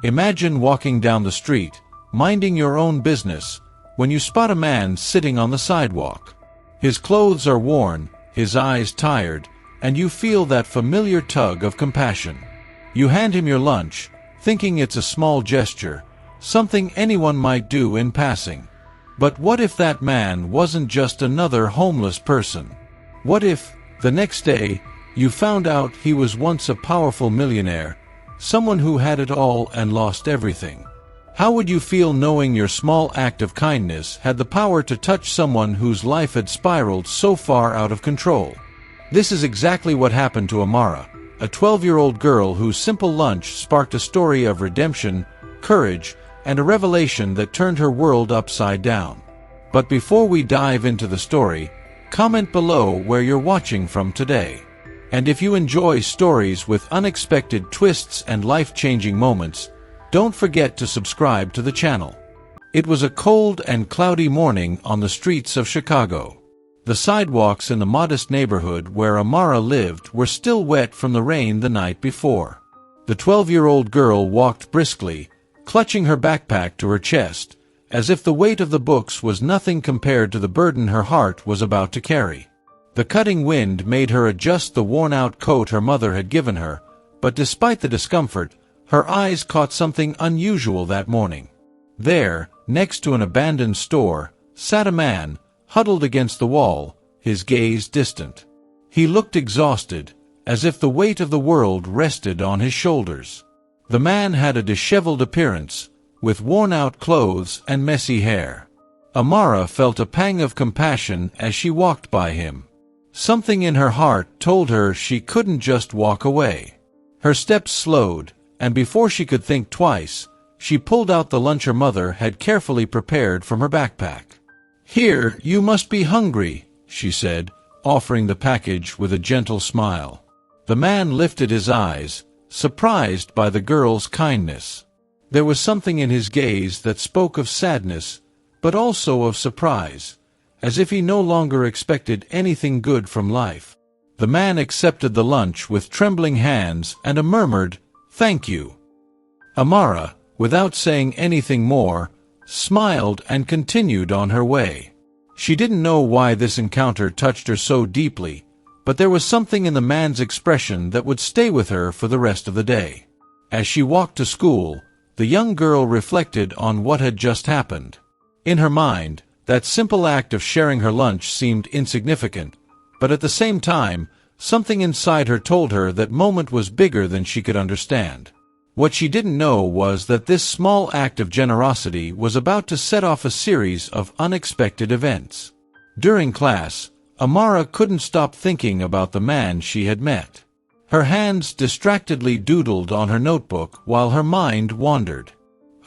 Imagine walking down the street, minding your own business, when you spot a man sitting on the sidewalk. His clothes are worn, his eyes tired, and you feel that familiar tug of compassion. You hand him your lunch, thinking it's a small gesture, something anyone might do in passing. But what if that man wasn't just another homeless person? What if, the next day, you found out he was once a powerful millionaire, someone who had it all and lost everything? How would you feel knowing your small act of kindness had the power to touch someone whose life had spiraled so far out of control? This is exactly what happened to Amara, a 12-year-old girl whose simple lunch sparked a story of redemption, courage, and a revelation that turned her world upside down. But before we dive into the story, comment below where you're watching from today. And if you enjoy stories with unexpected twists and life-changing moments, don't forget to subscribe to the channel. It was a cold and cloudy morning on the streets of Chicago. The sidewalks in the modest neighborhood where Amara lived were still wet from the rain the night before. The 12-year-old girl walked briskly, clutching her backpack to her chest, as if the weight of the books was nothing compared to the burden her heart was about to carry. The cutting wind made her adjust the worn-out coat her mother had given her, but despite the discomfort, her eyes caught something unusual that morning. There, next to an abandoned store, sat a man, huddled against the wall, his gaze distant. He looked exhausted, as if the weight of the world rested on his shoulders. The man had a disheveled appearance, with worn-out clothes and messy hair. Amara felt a pang of compassion as she walked by him. Something in her heart told her she couldn't just walk away. Her steps slowed, and before she could think twice, she pulled out the lunch her mother had carefully prepared from her backpack. "Here, you must be hungry," she said, offering the package with a gentle smile. The man lifted his eyes, surprised by the girl's kindness. There was something in his gaze that spoke of sadness, but also of surprise, as if he no longer expected anything good from life. The man accepted the lunch with trembling hands and a murmured, "Thank you." Amara, without saying anything more, smiled and continued on her way. She didn't know why this encounter touched her so deeply, but there was something in the man's expression that would stay with her for the rest of the day. As she walked to school, the young girl reflected on what had just happened. In her mind, that simple act of sharing her lunch seemed insignificant, but at the same time, something inside her told her that moment was bigger than she could understand. What she didn't know was that this small act of generosity was about to set off a series of unexpected events. During class, Amara couldn't stop thinking about the man she had met. Her hands distractedly doodled on her notebook while her mind wandered.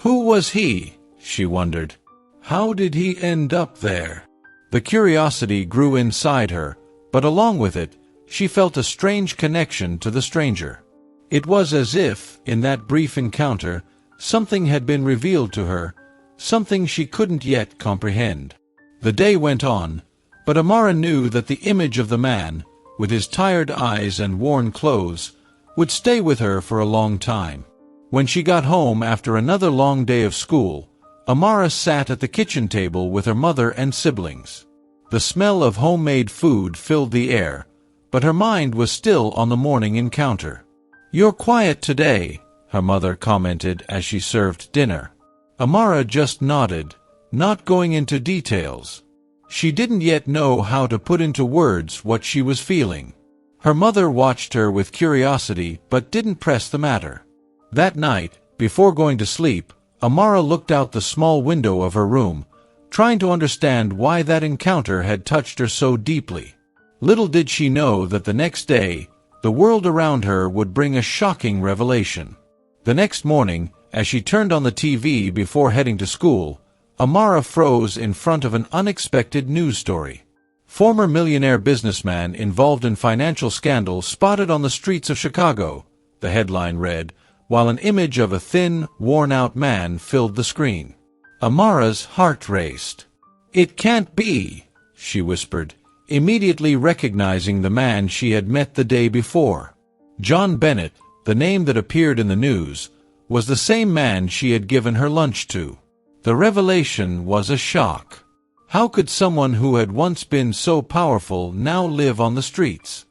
Who was he? She wondered. How did he end up there? The curiosity grew inside her, but along with it, she felt a strange connection to the stranger. It was as if, in that brief encounter, something had been revealed to her, something she couldn't yet comprehend. The day went on, but Amara knew that the image of the man, with his tired eyes and worn clothes, would stay with her for a long time. When she got home after another long day of school, Amara sat at the kitchen table with her mother and siblings. The smell of homemade food filled the air, but her mind was still on the morning encounter. "You're quiet today," her mother commented as she served dinner. Amara just nodded, not going into details. She didn't yet know how to put into words what she was feeling. Her mother watched her with curiosity but didn't press the matter. That night, before going to sleep, Amara looked out the small window of her room, trying to understand why that encounter had touched her so deeply. Little did she know that the next day, the world around her would bring a shocking revelation. The next morning, as she turned on the TV before heading to school, Amara froze in front of an unexpected news story. Former millionaire businessman involved in financial scandal spotted on the streets of Chicago, the headline read, while an image of a thin, worn-out man filled the screen. Amara's heart raced. "It can't be," she whispered, immediately recognizing the man she had met the day before. John Bennett, the name that appeared in the news, was the same man she had given her lunch to. The revelation was a shock. How could someone who had once been so powerful now live on the streets?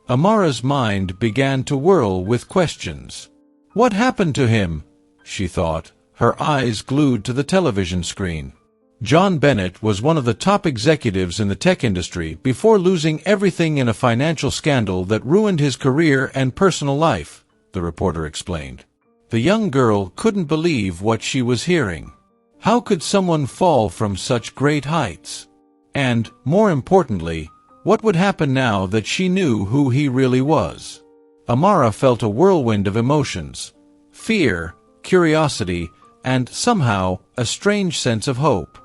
Amara's mind began to whirl with questions. What happened to him? She thought, her eyes glued to the television screen. John Bennett was one of the top executives in the tech industry before losing everything in a financial scandal that ruined his career and personal life, the reporter explained. The young girl couldn't believe what she was hearing. How could someone fall from such great heights? And, more importantly, what would happen now that she knew who he really was? Amara felt a whirlwind of emotions: fear, curiosity, and, somehow, a strange sense of hope.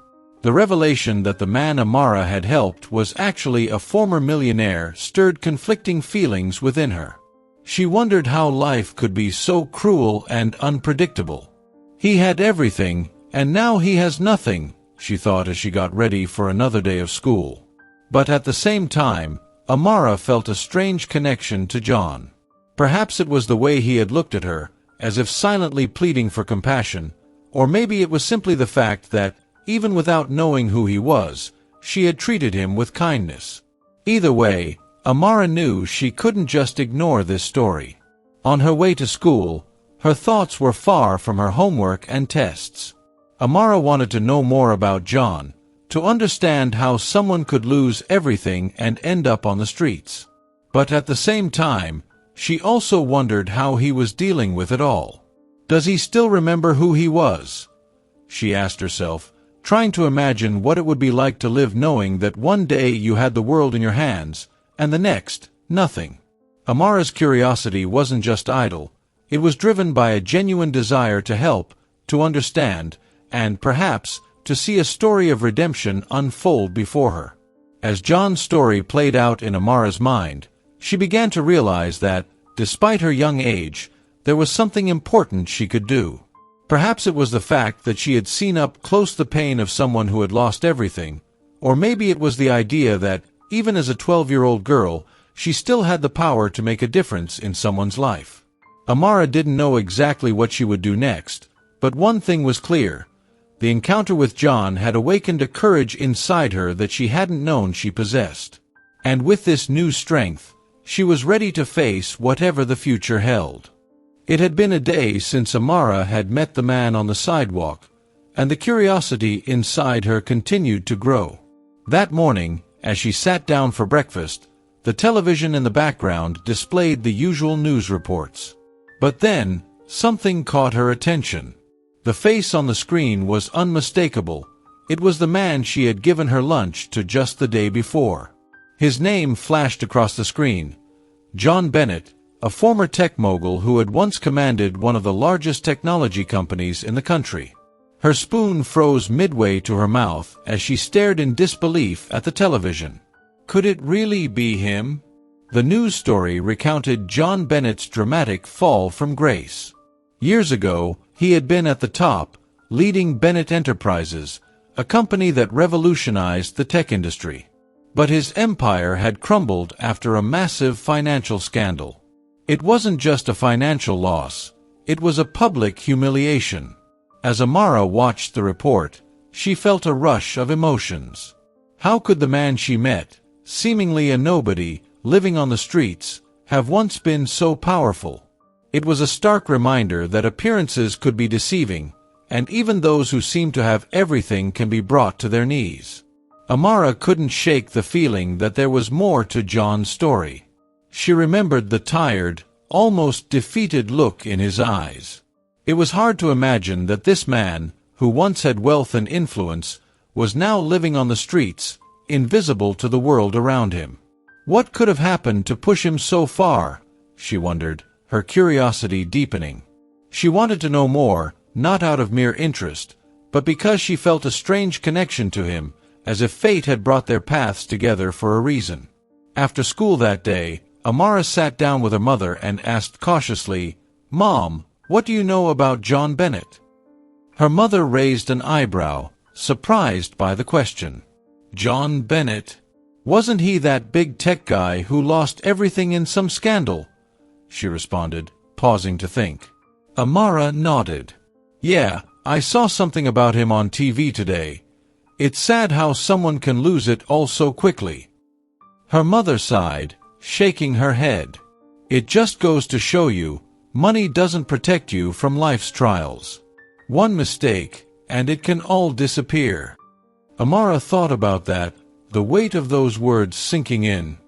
The revelation that the man Amara had helped was actually a former millionaire stirred conflicting feelings within her. She wondered how life could be so cruel and unpredictable. He had everything, and now he has nothing, she thought as she got ready for another day of school. But at the same time, Amara felt a strange connection to John. Perhaps it was the way he had looked at her, as if silently pleading for compassion, or maybe it was simply the fact that, even without knowing who he was, she had treated him with kindness. Either way, Amara knew she couldn't just ignore this story. On her way to school, her thoughts were far from her homework and tests. Amara wanted to know more about John, to understand how someone could lose everything and end up on the streets. But at the same time, she also wondered how he was dealing with it all. Does he still remember who he was? She asked herself, trying to imagine what it would be like to live knowing that one day you had the world in your hands, and the next, nothing. Amara's curiosity wasn't just idle. It was driven by a genuine desire to help, to understand, and, perhaps, to see a story of redemption unfold before her. As John's story played out in Amara's mind, she began to realize that, despite her young age, there was something important she could do. Perhaps it was the fact that she had seen up close the pain of someone who had lost everything, or maybe it was the idea that, even as a 12-year-old girl, she still had the power to make a difference in someone's life. Amara didn't know exactly what she would do next, but one thing was clear. The encounter with John had awakened a courage inside her that she hadn't known she possessed. And with this new strength, she was ready to face whatever the future held. It had been a day since Amara had met the man on the sidewalk, and the curiosity inside her continued to grow. That morning, as she sat down for breakfast, the television in the background displayed the usual news reports. But then, something caught her attention. The face on the screen was unmistakable. It was the man she had given her lunch to just the day before. His name flashed across the screen: John Bennett, a former tech mogul who had once commanded one of the largest technology companies in the country. Her spoon froze midway to her mouth as she stared in disbelief at the television. Could it really be him? The news story recounted John Bennett's dramatic fall from grace. Years ago, he had been at the top, leading Bennett Enterprises, a company that revolutionized the tech industry. But his empire had crumbled after a massive financial scandal. It wasn't just a financial loss, it was a public humiliation. As Amara watched the report, she felt a rush of emotions. How could the man she met, seemingly a nobody, living on the streets, have once been so powerful? It was a stark reminder that appearances could be deceiving, and even those who seem to have everything can be brought to their knees. Amara couldn't shake the feeling that there was more to John's story. She remembered the tired, almost defeated look in his eyes. It was hard to imagine that this man, who once had wealth and influence, was now living on the streets, invisible to the world around him. What could have happened to push him so far? She wondered, her curiosity deepening. She wanted to know more, not out of mere interest, but because she felt a strange connection to him, as if fate had brought their paths together for a reason. After school that day, Amara sat down with her mother and asked cautiously, "Mom, what do you know about John Bennett?" Her mother raised an eyebrow, surprised by the question. John Bennett? Wasn't he that big tech guy who lost everything in some scandal? She responded, pausing to think. Amara nodded. Yeah, I saw something about him on TV today. It's sad how someone can lose it all so quickly. Her mother sighed, shaking her head. It just goes to show you, money doesn't protect you from life's trials. One mistake, and it can all disappear. Amara thought about that, the weight of those words sinking in.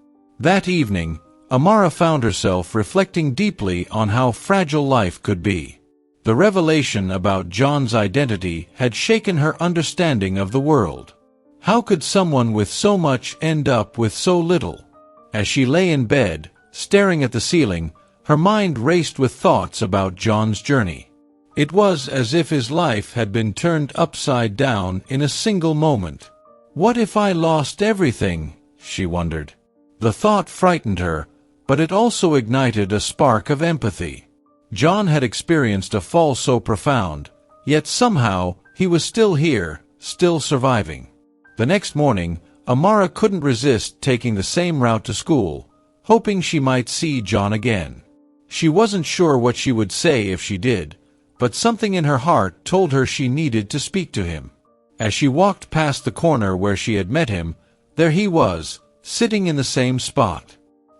That evening, Amara found herself reflecting deeply on how fragile life could be. The revelation about John's identity had shaken her understanding of the world. How could someone with so much end up with so little? As she lay in bed, staring at the ceiling, her mind raced with thoughts about John's journey. It was as if his life had been turned upside down in a single moment. What if I lost everything? She wondered. The thought frightened her, but it also ignited a spark of empathy. John had experienced a fall so profound, yet somehow he was still here, still surviving. The next morning, Amara couldn't resist taking the same route to school, hoping she might see John again. She wasn't sure what she would say if she did, but something in her heart told her she needed to speak to him. As she walked past the corner where she had met him, there he was, sitting in the same spot.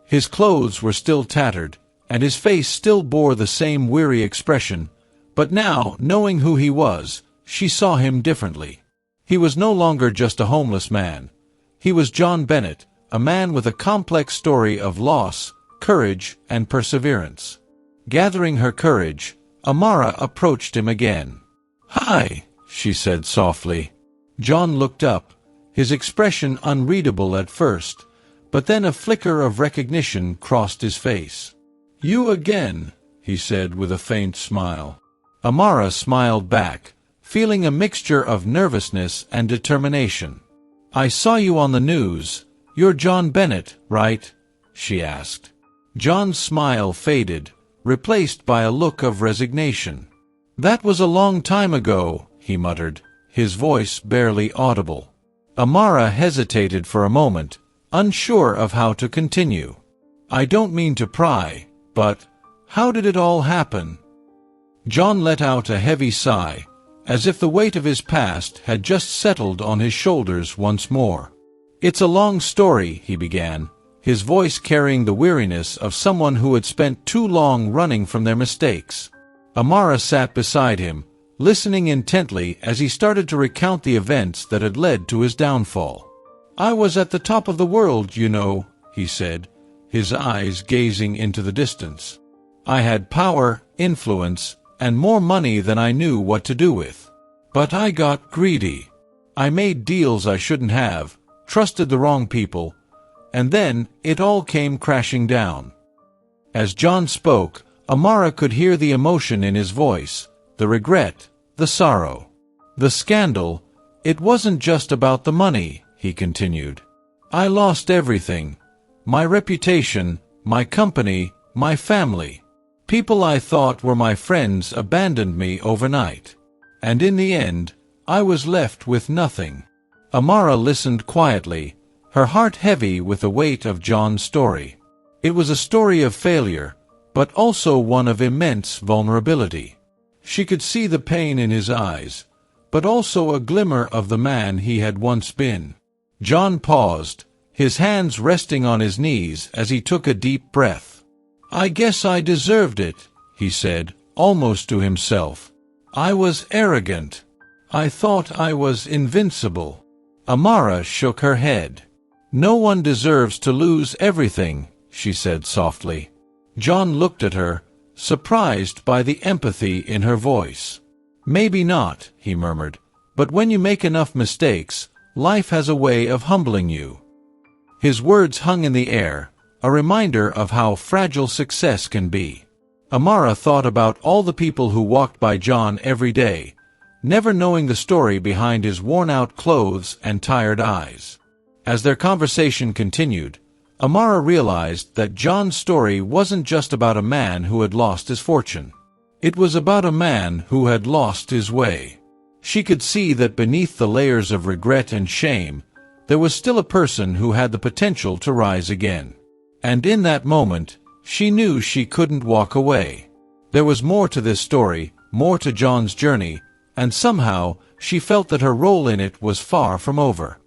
His clothes were still tattered, and his face still bore the same weary expression, but now, knowing who he was, she saw him differently. He was no longer just a homeless man. He was John Bennett, a man with a complex story of loss, courage, and perseverance. Gathering her courage, Amara approached him again. "Hi," she said softly. John looked up, his expression unreadable at first, but then a flicker of recognition crossed his face. "You again," he said with a faint smile. Amara smiled back, feeling a mixture of nervousness and determination. "I saw you on the news. You're John Bennett, right?" she asked. John's smile faded, replaced by a look of resignation. "That was a long time ago," he muttered, his voice barely audible. Amara hesitated for a moment, unsure of how to continue. "I don't mean to pry, but how did it all happen?" John let out a heavy sigh, as if the weight of his past had just settled on his shoulders once more. "It's a long story," he began, his voice carrying the weariness of someone who had spent too long running from their mistakes. Amara sat beside him, listening intently as he started to recount the events that had led to his downfall. "I was at the top of the world, you know," he said, his eyes gazing into the distance. "I had power, influence, and more money than I knew what to do with. But I got greedy. I made deals I shouldn't have, trusted the wrong people, and then it all came crashing down." As John spoke, Amara could hear the emotion in his voice, the regret, the sorrow. "The scandal, it wasn't just about the money," he continued. "I lost everything. My reputation, my company, my family. People I thought were my friends abandoned me overnight. And in the end, I was left with nothing." Amara listened quietly, her heart heavy with the weight of John's story. It was a story of failure, but also one of immense vulnerability. She could see the pain in his eyes, but also a glimmer of the man he had once been. John paused, his hands resting on his knees as he took a deep breath. "I guess I deserved it," he said, almost to himself. "I was arrogant. I thought I was invincible." Amara shook her head. "No one deserves to lose everything," she said softly. John looked at her, surprised by the empathy in her voice. "Maybe not," he murmured, "but when you make enough mistakes, life has a way of humbling you." His words hung in the air, a reminder of how fragile success can be. Amara thought about all the people who walked by John every day, never knowing the story behind his worn-out clothes and tired eyes. As their conversation continued, Amara realized that John's story wasn't just about a man who had lost his fortune. It was about a man who had lost his way. She could see that beneath the layers of regret and shame, there was still a person who had the potential to rise again. And in that moment, she knew she couldn't walk away. There was more to this story, more to John's journey, and somehow she felt that her role in it was far from over.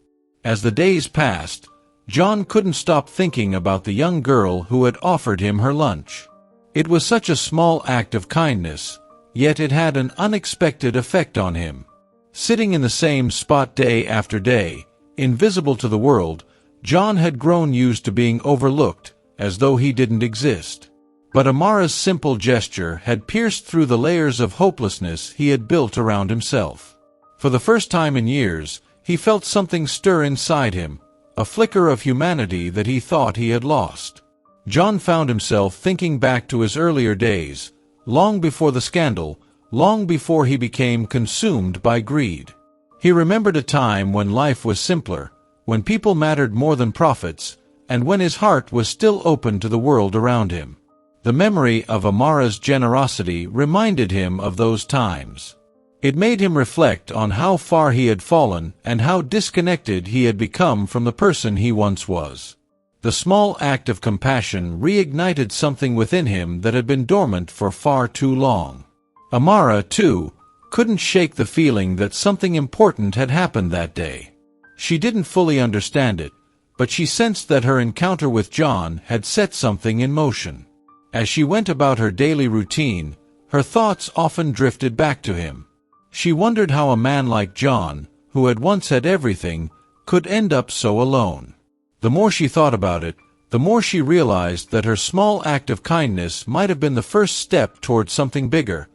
As the days passed, John couldn't stop thinking about the young girl who had offered him her lunch. It was such a small act of kindness, yet it had an unexpected effect on him. Sitting in the same spot day after day, invisible to the world, John had grown used to being overlooked, as though he didn't exist. But Amara's simple gesture had pierced through the layers of hopelessness he had built around himself. For the first time in years, he felt something stir inside him, a flicker of humanity that he thought he had lost. John found himself thinking back to his earlier days, long before the scandal, long before he became consumed by greed. He remembered a time when life was simpler, when people mattered more than profits, and when his heart was still open to the world around him. The memory of Amara's generosity reminded him of those times. It made him reflect on how far he had fallen and how disconnected he had become from the person he once was. The small act of compassion reignited something within him that had been dormant for far too long. Amara, too, couldn't shake the feeling that something important had happened that day. She didn't fully understand it, but she sensed that her encounter with John had set something in motion. As she went about her daily routine, her thoughts often drifted back to him. She wondered how a man like John, who had once had everything, could end up so alone. The more she thought about it, the more she realized that her small act of kindness might have been the first step towards something bigger,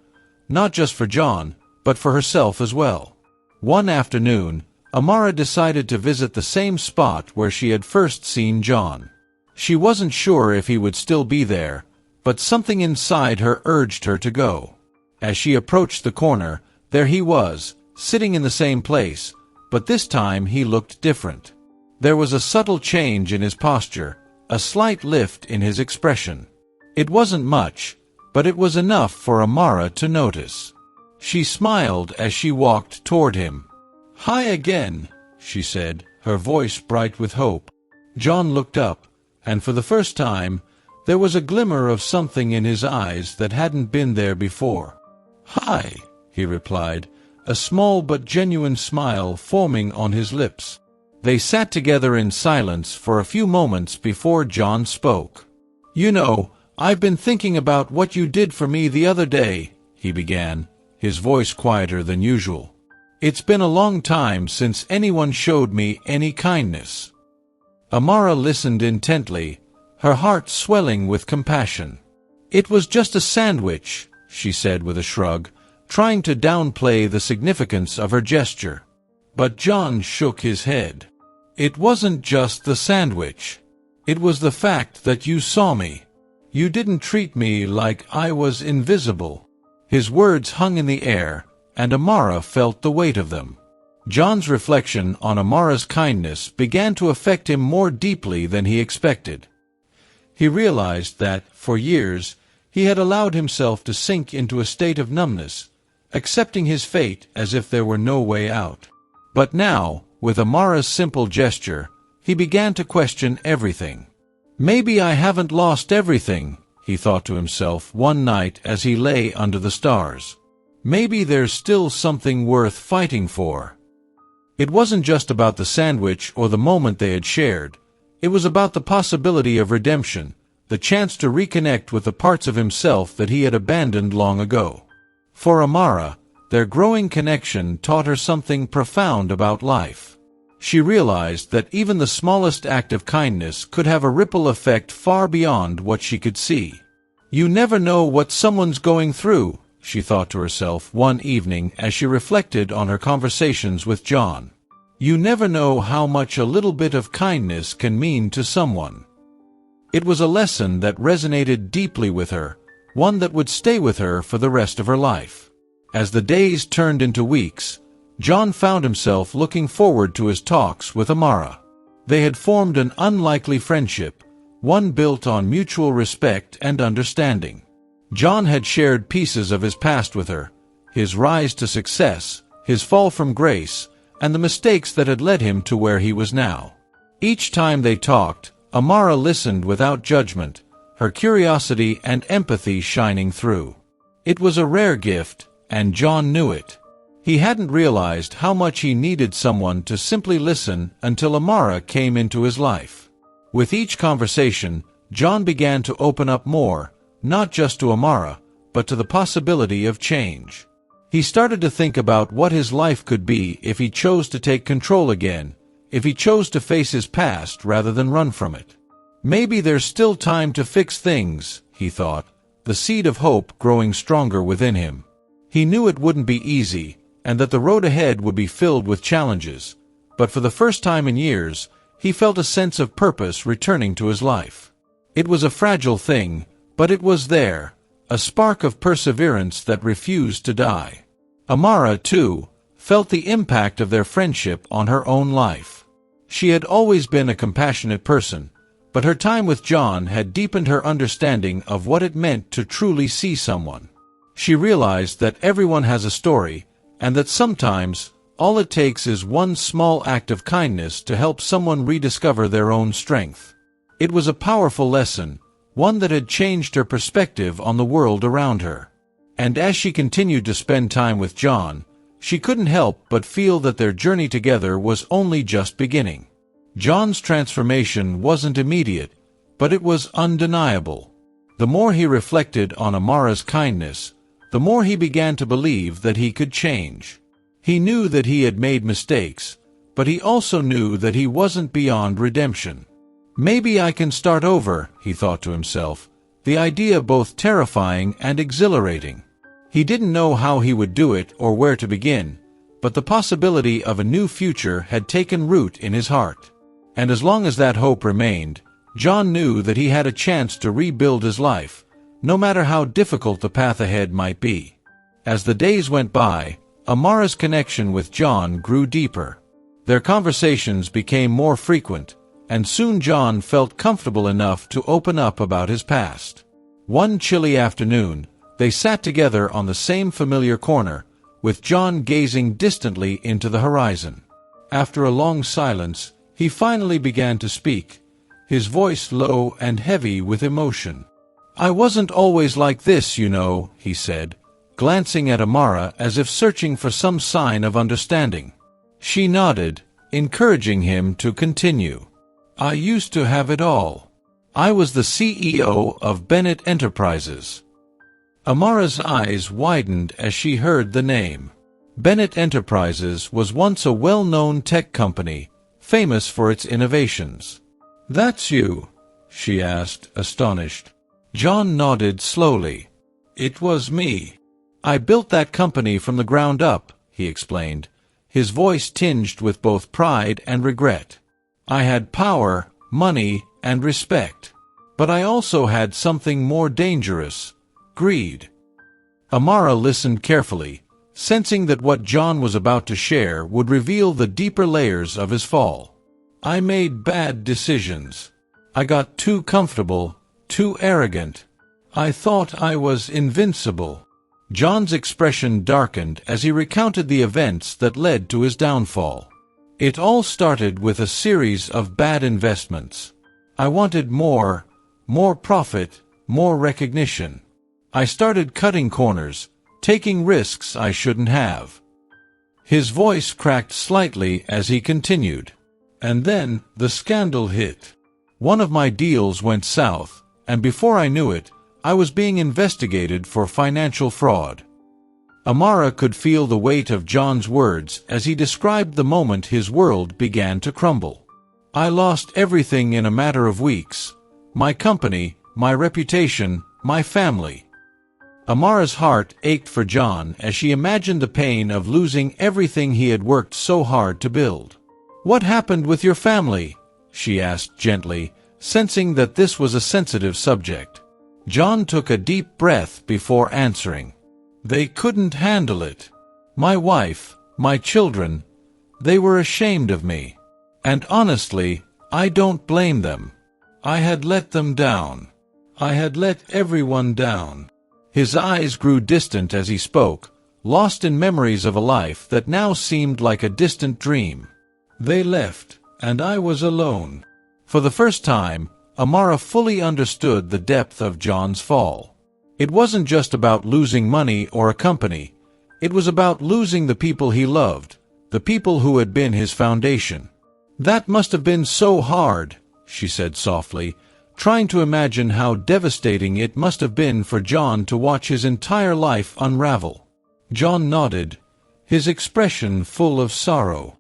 not just for John, but for herself as well. One afternoon, Amara decided to visit the same spot where she had first seen John. She wasn't sure if he would still be there, but something inside her urged her to go. As she approached the corner, there he was, sitting in the same place, but this time he looked different. There was a subtle change in his posture, a slight lift in his expression. It wasn't much, but it was enough for Amara to notice. She smiled as she walked toward him. "Hi again," she said, her voice bright with hope. John looked up, and for the first time, there was a glimmer of something in his eyes that hadn't been there before. "Hi," he replied, a small but genuine smile forming on his lips. They sat together in silence for a few moments before John spoke. "You know, I've been thinking about what you did for me the other day," he began, his voice quieter than usual. "It's been a long time since anyone showed me any kindness." Amara listened intently, her heart swelling with compassion. "It was just a sandwich," she said with a shrug, trying to downplay the significance of her gesture. But John shook his head. "It wasn't just the sandwich. It was the fact that you saw me. You didn't treat me like I was invisible." His words hung in the air, and Amara felt the weight of them. John's reflection on Amara's kindness began to affect him more deeply than he expected. He realized that, for years, he had allowed himself to sink into a state of numbness, accepting his fate as if there were no way out. But now, with Amara's simple gesture, he began to question everything. "Maybe I haven't lost everything," he thought to himself one night as he lay under the stars. "Maybe there's still something worth fighting for." It wasn't just about the sandwich or the moment they had shared. It was about the possibility of redemption, the chance to reconnect with the parts of himself that he had abandoned long ago. For Amara, their growing connection taught her something profound about life. She realized that even the smallest act of kindness could have a ripple effect far beyond what she could see. "You never know what someone's going through," she thought to herself one evening as she reflected on her conversations with John. "You never know how much a little bit of kindness can mean to someone." It was a lesson that resonated deeply with her, one that would stay with her for the rest of her life. As the days turned into weeks, John found himself looking forward to his talks with Amara. They had formed an unlikely friendship, one built on mutual respect and understanding. John had shared pieces of his past with her, his rise to success, his fall from grace, and the mistakes that had led him to where he was now. Each time they talked, Amara listened without judgment, her curiosity and empathy shining through. It was a rare gift, and John knew it. He hadn't realized how much he needed someone to simply listen until Amara came into his life. With each conversation, John began to open up more, not just to Amara, but to the possibility of change. He started to think about what his life could be if he chose to take control again, if he chose to face his past rather than run from it. Maybe there's still time to fix things, he thought, the seed of hope growing stronger within him. He knew it wouldn't be easy, and that the road ahead would be filled with challenges, but for the first time in years, he felt a sense of purpose returning to his life. It was a fragile thing, but it was there, a spark of perseverance that refused to die. Amara, too, felt the impact of their friendship on her own life. She had always been a compassionate person, but her time with John had deepened her understanding of what it meant to truly see someone. She realized that everyone has a story, and that sometimes, all it takes is one small act of kindness to help someone rediscover their own strength. It was a powerful lesson, one that had changed her perspective on the world around her. And as she continued to spend time with John, she couldn't help but feel that their journey together was only just beginning. John's transformation wasn't immediate, but it was undeniable. The more he reflected on Amara's kindness, the more he began to believe that he could change. He knew that he had made mistakes, but he also knew that he wasn't beyond redemption. Maybe I can start over, he thought to himself, the idea both terrifying and exhilarating. He didn't know how he would do it or where to begin, but the possibility of a new future had taken root in his heart. And as long as that hope remained, John knew that he had a chance to rebuild his life, no matter how difficult the path ahead might be. As the days went by, Amara's connection with John grew deeper. Their conversations became more frequent, and soon John felt comfortable enough to open up about his past. One chilly afternoon, they sat together on the same familiar corner, with John gazing distantly into the horizon. After a long silence, he finally began to speak, his voice low and heavy with emotion. "I wasn't always like this, you know," he said, glancing at Amara as if searching for some sign of understanding. She nodded, encouraging him to continue. "I used to have it all. I was the CEO of Bennett Enterprises." Amara's eyes widened as she heard the name. Bennett Enterprises was once a well-known tech company, famous for its innovations. "That's you?" she asked, astonished. John nodded slowly. "It was me. I built that company from the ground up," he explained, his voice tinged with both pride and regret. "I had power, money, and respect. But I also had something more dangerous: greed." Amara listened carefully, sensing that what John was about to share would reveal the deeper layers of his fall. "I made bad decisions. I got too comfortable, too arrogant. I thought I was invincible." John's expression darkened as he recounted the events that led to his downfall. "It all started with a series of bad investments. I wanted more profit, more recognition. I started cutting corners, taking risks I shouldn't have." His voice cracked slightly as he continued. "And then the scandal hit. One of my deals went south, and before I knew it, I was being investigated for financial fraud." Amara could feel the weight of John's words as he described the moment his world began to crumble. "I lost everything in a matter of weeks. My company, my reputation, my family." Amara's heart ached for John as she imagined the pain of losing everything he had worked so hard to build. "What happened with your family?" she asked gently, sensing that this was a sensitive subject. John took a deep breath before answering. "They couldn't handle it. My wife, my children, they were ashamed of me. And honestly, I don't blame them. I had let them down. I had let everyone down." His eyes grew distant as he spoke, lost in memories of a life that now seemed like a distant dream. "They left, and I was alone." For the first time, Amara fully understood the depth of John's fall. It wasn't just about losing money or a company. It was about losing the people he loved, the people who had been his foundation. "That must have been so hard," she said softly, trying to imagine how devastating it must have been for John to watch his entire life unravel. John nodded, his expression full of sorrow.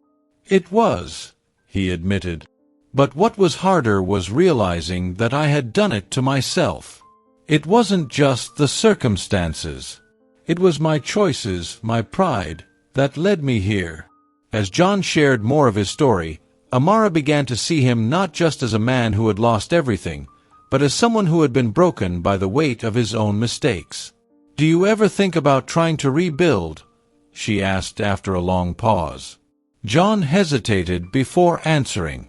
"It was," he admitted. "But what was harder was realizing that I had done it to myself. It wasn't just the circumstances. It was my choices, my pride, that led me here." As John shared more of his story, Amara began to see him not just as a man who had lost everything, but as someone who had been broken by the weight of his own mistakes. "Do you ever think about trying to rebuild?" she asked after a long pause. John hesitated before answering.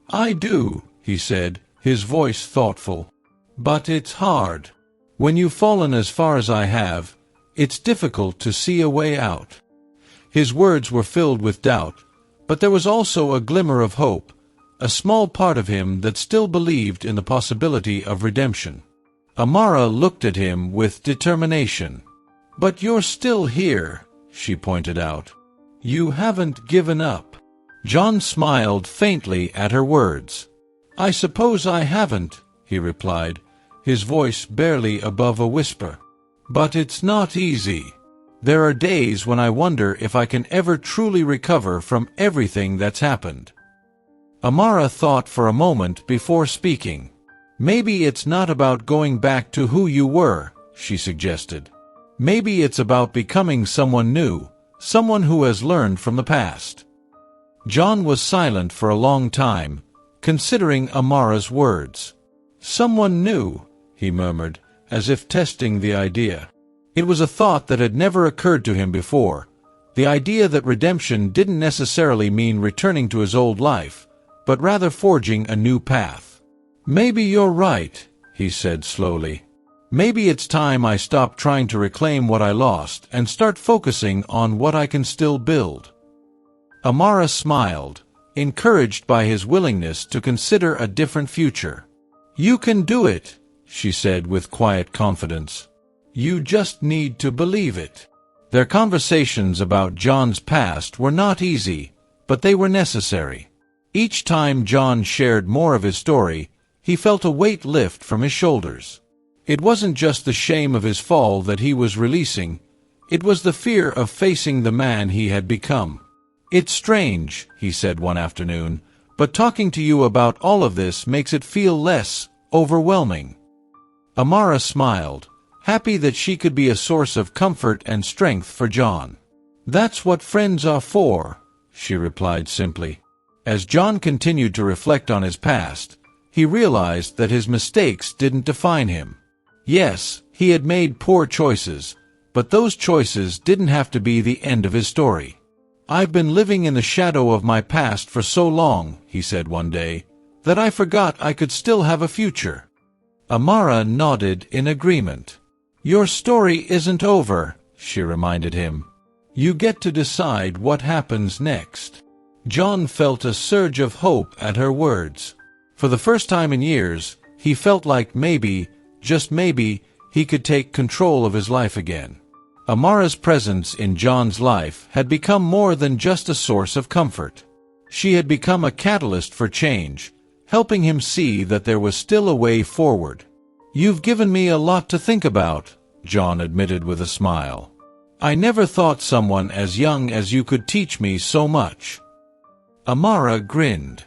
"I do," he said, his voice thoughtful. "But it's hard. When you've fallen as far as I have, it's difficult to see a way out." His words were filled with doubt, but there was also a glimmer of hope, a small part of him that still believed in the possibility of redemption. Amara looked at him with determination. "But you're still here," she pointed out. "You haven't given up." John smiled faintly at her words. "I suppose I haven't," he replied, his voice barely above a whisper. "But it's not easy. There are days when I wonder if I can ever truly recover from everything that's happened." Amara thought for a moment before speaking. "Maybe it's not about going back to who you were," she suggested. "Maybe it's about becoming someone new, someone who has learned from the past." John was silent for a long time, considering Amara's words. "Someone new," he murmured, as if testing the idea. It was a thought that had never occurred to him before, the idea that redemption didn't necessarily mean returning to his old life, but rather forging a new path. "Maybe you're right," he said slowly. "Maybe it's time I stop trying to reclaim what I lost and start focusing on what I can still build." Amara smiled, encouraged by his willingness to consider a different future. "You can do it," she said with quiet confidence. "You just need to believe it." Their conversations about John's past were not easy, but they were necessary. Each time John shared more of his story, he felt a weight lift from his shoulders. It wasn't just the shame of his fall that he was releasing, it was the fear of facing the man he had become. "It's strange," he said one afternoon, "but talking to you about all of this makes it feel less overwhelming." Amara smiled, happy that she could be a source of comfort and strength for John. "That's what friends are for," she replied simply. As John continued to reflect on his past, he realized that his mistakes didn't define him. Yes, he had made poor choices, but those choices didn't have to be the end of his story. "I've been living in the shadow of my past for so long," he said one day, "that I forgot I could still have a future." Amara nodded in agreement. "Your story isn't over," she reminded him. "You get to decide what happens next." John felt a surge of hope at her words. For the first time in years, he felt like maybe, just maybe, he could take control of his life again. Amara's presence in John's life had become more than just a source of comfort. She had become a catalyst for change, helping him see that there was still a way forward. "You've given me a lot to think about," John admitted with a smile. "I never thought someone as young as you could teach me so much." Amara grinned.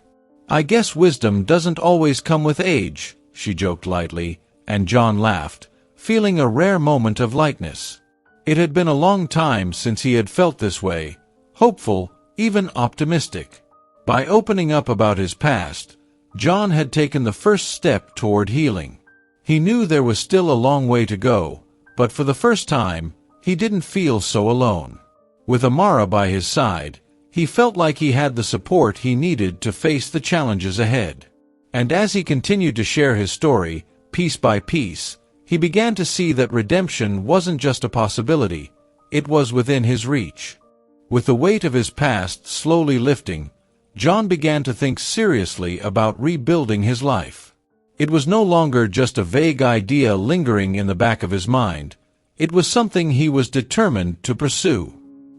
"I guess wisdom doesn't always come with age," she joked lightly, and John laughed, feeling a rare moment of lightness. It had been a long time since he had felt this way, hopeful, even optimistic. By opening up about his past, John had taken the first step toward healing. He knew there was still a long way to go, but for the first time, he didn't feel so alone. With Amara by his side, he felt like he had the support he needed to face the challenges ahead. And as he continued to share his story, piece by piece, he began to see that redemption wasn't just a possibility, it was within his reach. With the weight of his past slowly lifting, John began to think seriously about rebuilding his life. It was no longer just a vague idea lingering in the back of his mind. It was something he was determined to pursue.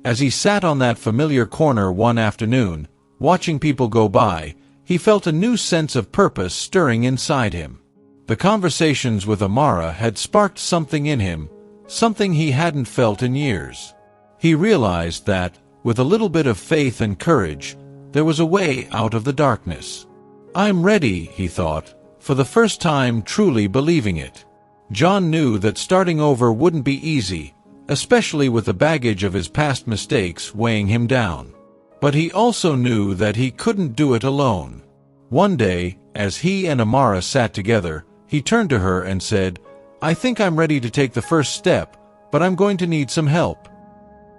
As he sat on that familiar corner one afternoon, watching people go by, he felt a new sense of purpose stirring inside him. The conversations with Amara had sparked something in him, something he hadn't felt in years. He realized that, with a little bit of faith and courage, there was a way out of the darkness. "I'm ready," he thought, for the first time truly believing it. John knew that starting over wouldn't be easy, especially with the baggage of his past mistakes weighing him down. But he also knew that he couldn't do it alone. One day, as he and Amara sat together, he turned to her and said, "I think I'm ready to take the first step, but I'm going to need some help."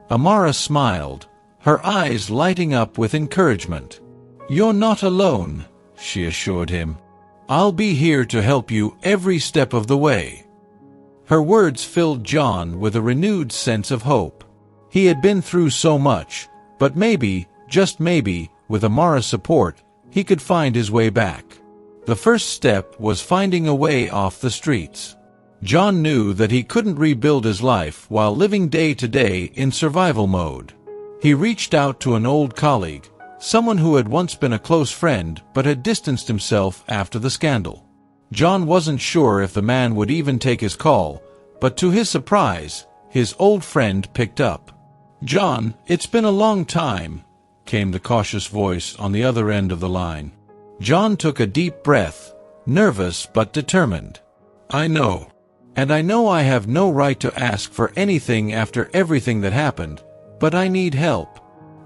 Amara smiled, her eyes lighting up with encouragement. "You're not alone," she assured him. "I'll be here to help you every step of the way." Her words filled John with a renewed sense of hope. He had been through so much, but maybe, just maybe, with Amara's support, he could find his way back. The first step was finding a way off the streets. John knew that he couldn't rebuild his life while living day to day in survival mode. He reached out to an old colleague, someone who had once been a close friend but had distanced himself after the scandal. John wasn't sure if the man would even take his call, but to his surprise, his old friend picked up. "John, it's been a long time," came the cautious voice on the other end of the line. John took a deep breath, nervous but determined. "I know. And I know I have no right to ask for anything after everything that happened, but I need help.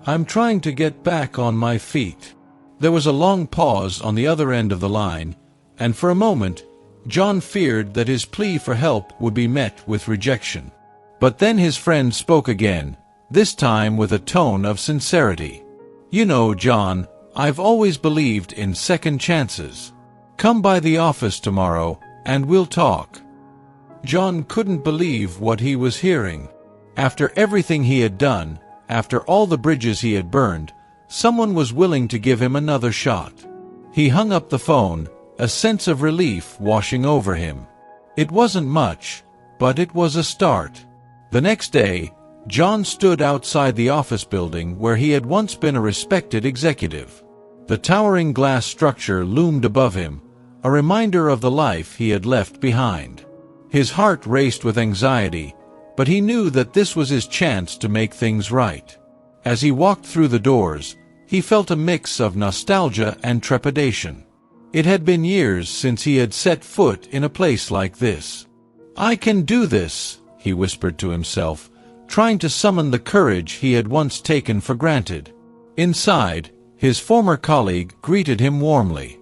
I'm trying to get back on my feet." There was a long pause on the other end of the line, and for a moment, John feared that his plea for help would be met with rejection. But then his friend spoke again, this time with a tone of sincerity. "You know, John, I've always believed in second chances. Come by the office tomorrow, and we'll talk." John couldn't believe what he was hearing. After everything he had done, after all the bridges he had burned, someone was willing to give him another shot. He hung up the phone, a sense of relief washing over him. It wasn't much, but it was a start. The next day, John stood outside the office building where he had once been a respected executive. The towering glass structure loomed above him, a reminder of the life he had left behind. His heart raced with anxiety, but he knew that this was his chance to make things right. As he walked through the doors, he felt a mix of nostalgia and trepidation. It had been years since he had set foot in a place like this. "I can do this," he whispered to himself, trying to summon the courage he had once taken for granted. Inside, his former colleague greeted him warmly.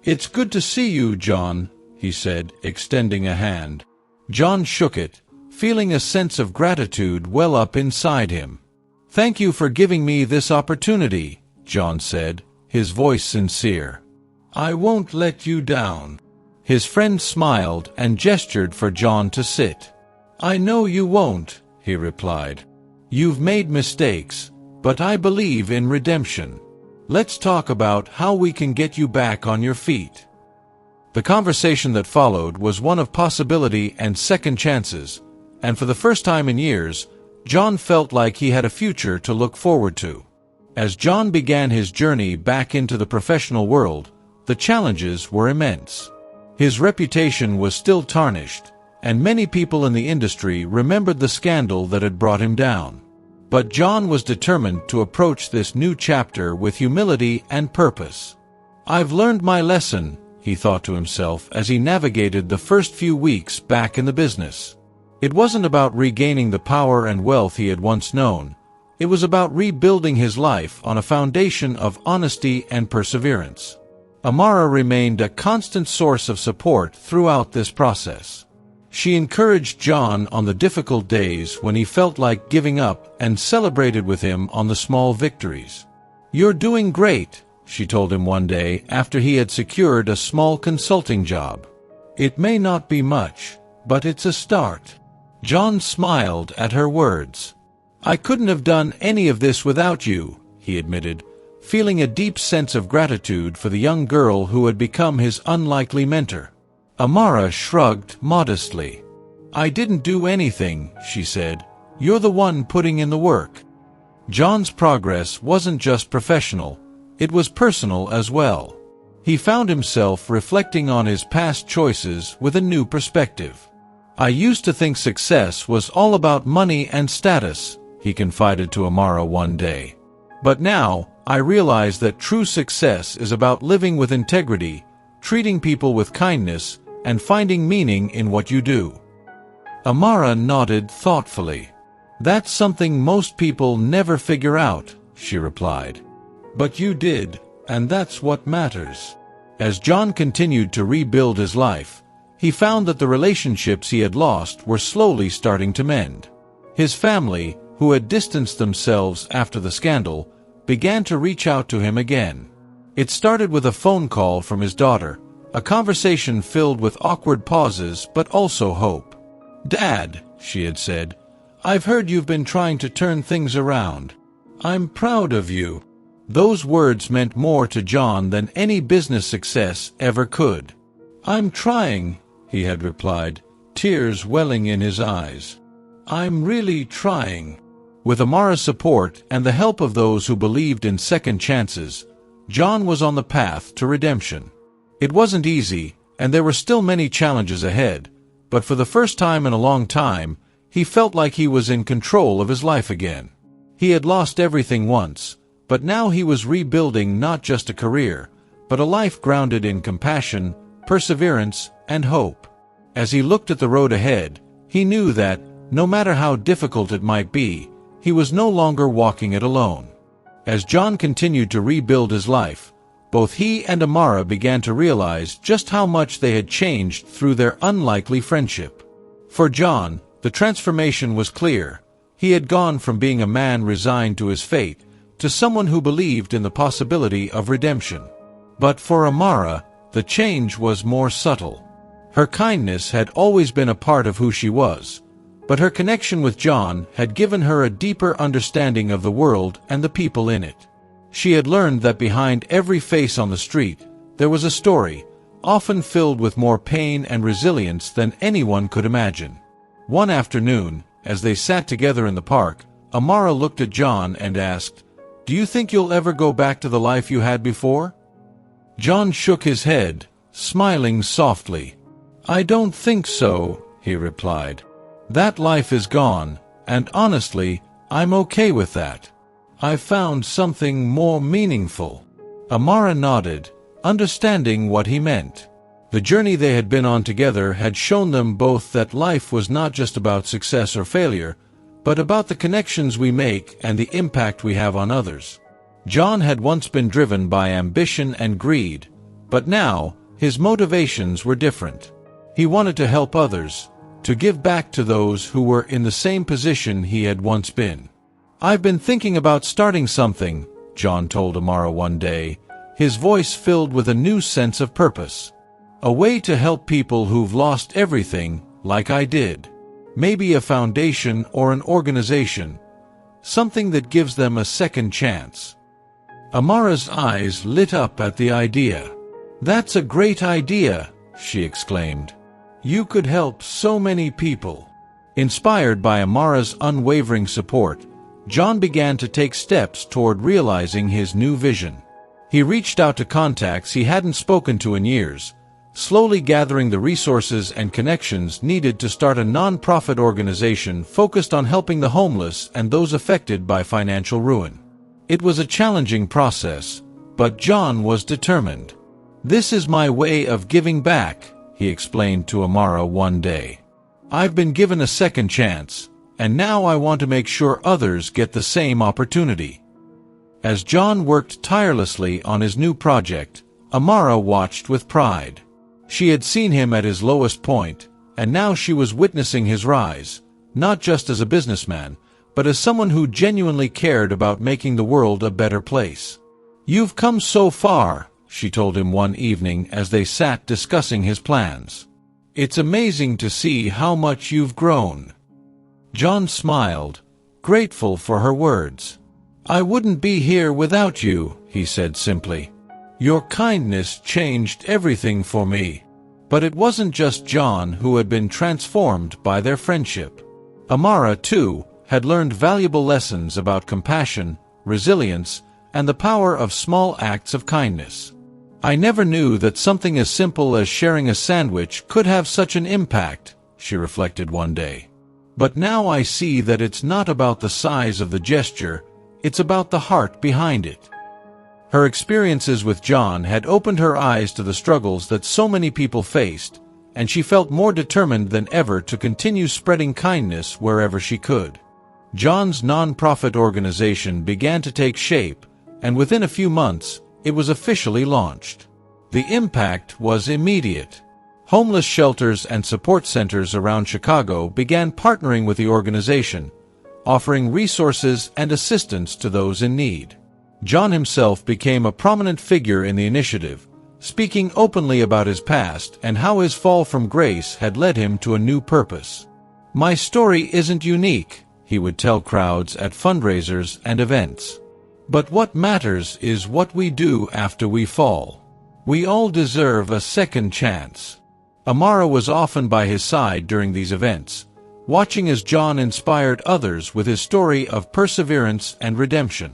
"It's good to see you, John," he said, extending a hand. John shook it, feeling a sense of gratitude well up inside him. "Thank you for giving me this opportunity," John said, his voice sincere. "I won't let you down." His friend smiled and gestured for John to sit. "I know you won't," he replied. "You've made mistakes, but I believe in redemption. Let's talk about how we can get you back on your feet." The conversation that followed was one of possibility and second chances, and for the first time in years, John felt like he had a future to look forward to. As John began his journey back into the professional world, the challenges were immense. His reputation was still tarnished, and many people in the industry remembered the scandal that had brought him down. But John was determined to approach this new chapter with humility and purpose. "I've learned my lesson," he thought to himself as he navigated the first few weeks back in the business. It wasn't about regaining the power and wealth he had once known. It was about rebuilding his life on a foundation of honesty and perseverance. Amara remained a constant source of support throughout this process. She encouraged John on the difficult days when he felt like giving up and celebrated with him on the small victories. "You're doing great," she told him one day after he had secured a small consulting job. "It may not be much, but it's a start." John smiled at her words. "I couldn't have done any of this without you," he admitted, feeling a deep sense of gratitude for the young girl who had become his unlikely mentor. Amara shrugged modestly. "I didn't do anything," she said. "You're the one putting in the work." John's progress wasn't just professional, it was personal as well. He found himself reflecting on his past choices with a new perspective. "I used to think success was all about money and status," he confided to Amara one day. "But now, I realize that true success is about living with integrity, treating people with kindness, and finding meaning in what you do." Amara nodded thoughtfully. "That's something most people never figure out," she replied. "But you did, and that's what matters." As John continued to rebuild his life, he found that the relationships he had lost were slowly starting to mend. His family, who had distanced themselves after the scandal, began to reach out to him again. It started with a phone call from his daughter, a conversation filled with awkward pauses but also hope. "Dad," she had said, "I've heard you've been trying to turn things around. I'm proud of you." Those words meant more to John than any business success ever could. "I'm trying," he had replied, tears welling in his eyes. "I'm really trying." With Amara's support and the help of those who believed in second chances, John was on the path to redemption. It wasn't easy, and there were still many challenges ahead, but for the first time in a long time, he felt like he was in control of his life again. He had lost everything once, but now he was rebuilding not just a career, but a life grounded in compassion, perseverance, and hope. As he looked at the road ahead, he knew that, no matter how difficult it might be, he was no longer walking it alone. As John continued to rebuild his life, both he and Amara began to realize just how much they had changed through their unlikely friendship. For John, the transformation was clear. He had gone from being a man resigned to his fate to someone who believed in the possibility of redemption. But for Amara, the change was more subtle. Her kindness had always been a part of who she was, but her connection with John had given her a deeper understanding of the world and the people in it. She had learned that behind every face on the street, there was a story, often filled with more pain and resilience than anyone could imagine. One afternoon, as they sat together in the park, Amara looked at John and asked, "Do you think you'll ever go back to the life you had before?" John shook his head, smiling softly. "I don't think so," he replied. "That life is gone, and honestly, I'm okay with that. I've found something more meaningful." Amara nodded, understanding what he meant. The journey they had been on together had shown them both that life was not just about success or failure, but about the connections we make and the impact we have on others. John had once been driven by ambition and greed, but now his motivations were different. He wanted to help others, to give back to those who were in the same position he had once been. "I've been thinking about starting something," John told Amara one day, his voice filled with a new sense of purpose. "A way to help people who've lost everything, like I did. Maybe a foundation or an organization, something that gives them a second chance." Amara's eyes lit up at the idea. "That's a great idea," she exclaimed. "You could help so many people." Inspired by Amara's unwavering support, John began to take steps toward realizing his new vision. He reached out to contacts he hadn't spoken to in years, slowly gathering the resources and connections needed to start a non-profit organization focused on helping the homeless and those affected by financial ruin. It was a challenging process, but John was determined. "This is my way of giving back," he explained to Amara one day. "I've been given a second chance, and now I want to make sure others get the same opportunity." As John worked tirelessly on his new project, Amara watched with pride. She had seen him at his lowest point, and now she was witnessing his rise, not just as a businessman, but as someone who genuinely cared about making the world a better place. "You've come so far," she told him one evening as they sat discussing his plans. "It's amazing to see how much you've grown." John smiled, grateful for her words. "I wouldn't be here without you," he said simply. "Your kindness changed everything for me." But it wasn't just John who had been transformed by their friendship. Amara, too, had learned valuable lessons about compassion, resilience, and the power of small acts of kindness. "I never knew that something as simple as sharing a sandwich could have such an impact," she reflected one day. "But now I see that it's not about the size of the gesture, it's about the heart behind it." Her experiences with John had opened her eyes to the struggles that so many people faced, and she felt more determined than ever to continue spreading kindness wherever she could. John's non-profit organization began to take shape, and within a few months, it was officially launched. The impact was immediate. Homeless shelters and support centers around Chicago began partnering with the organization, offering resources and assistance to those in need. John himself became a prominent figure in the initiative, speaking openly about his past and how his fall from grace had led him to a new purpose. "My story isn't unique," he would tell crowds at fundraisers and events. "But what matters is what we do after we fall. We all deserve a second chance." Amara was often by his side during these events, watching as John inspired others with his story of perseverance and redemption.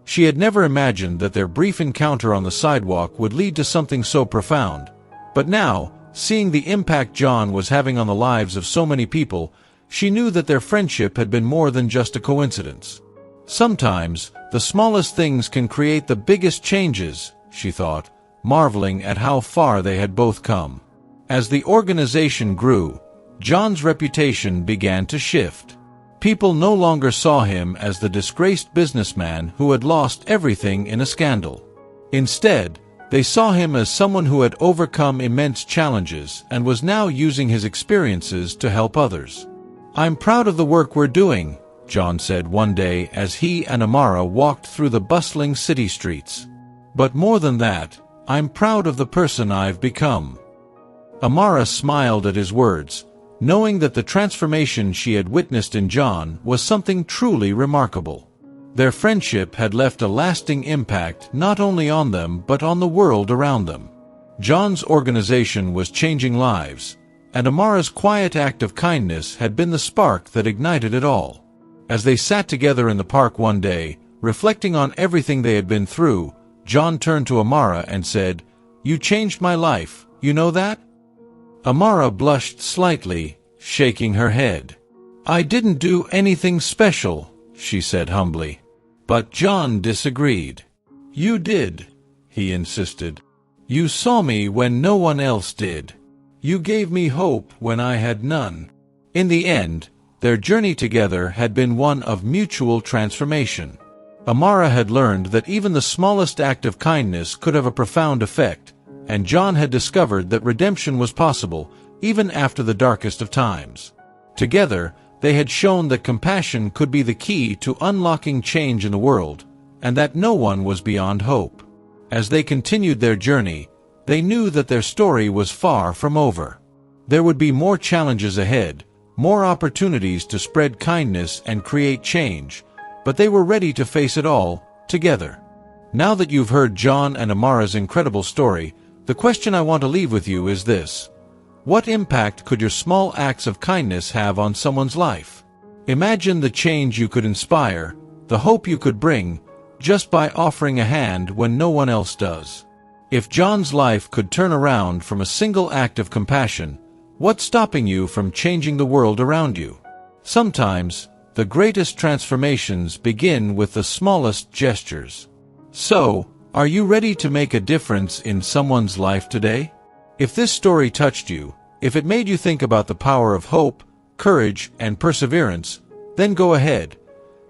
She had never imagined that their brief encounter on the sidewalk would lead to something so profound, but now, seeing the impact John was having on the lives of so many people, she knew that their friendship had been more than just a coincidence. "Sometimes, the smallest things can create the biggest changes," she thought, marveling at how far they had both come. As the organization grew, John's reputation began to shift. People no longer saw him as the disgraced businessman who had lost everything in a scandal. Instead, they saw him as someone who had overcome immense challenges and was now using his experiences to help others. "I'm proud of the work we're doing," John said one day as he and Amara walked through the bustling city streets. "But more than that, I'm proud of the person I've become." Amara smiled at his words, knowing that the transformation she had witnessed in John was something truly remarkable. Their friendship had left a lasting impact not only on them but on the world around them. John's organization was changing lives, and Amara's quiet act of kindness had been the spark that ignited it all. As they sat together in the park one day, reflecting on everything they had been through, John turned to Amara and said, "You changed my life, you know that?" Amara blushed slightly, shaking her head. "I didn't do anything special," she said humbly. But John disagreed. "You did," he insisted. "You saw me when no one else did. You gave me hope when I had none." In the end, their journey together had been one of mutual transformation. Amara had learned that even the smallest act of kindness could have a profound effect, and John had discovered that redemption was possible, even after the darkest of times. Together, they had shown that compassion could be the key to unlocking change in the world, and that no one was beyond hope. As they continued their journey, they knew that their story was far from over. There would be more challenges ahead, more opportunities to spread kindness and create change, but they were ready to face it all, together. Now that you've heard John and Amara's incredible story, the question I want to leave with you is this: what impact could your small acts of kindness have on someone's life? Imagine the change you could inspire, the hope you could bring, just by offering a hand when no one else does. If John's life could turn around from a single act of compassion, what's stopping you from changing the world around you? Sometimes, the greatest transformations begin with the smallest gestures. So, are you ready to make a difference in someone's life today? If this story touched you, if it made you think about the power of hope, courage, and perseverance, then go ahead.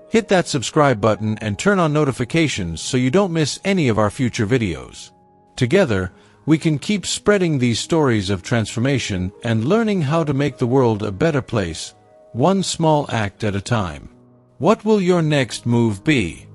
Hit that subscribe button and turn on notifications so you don't miss any of our future videos. Together, we can keep spreading these stories of transformation and learning how to make the world a better place, one small act at a time. What will your next move be?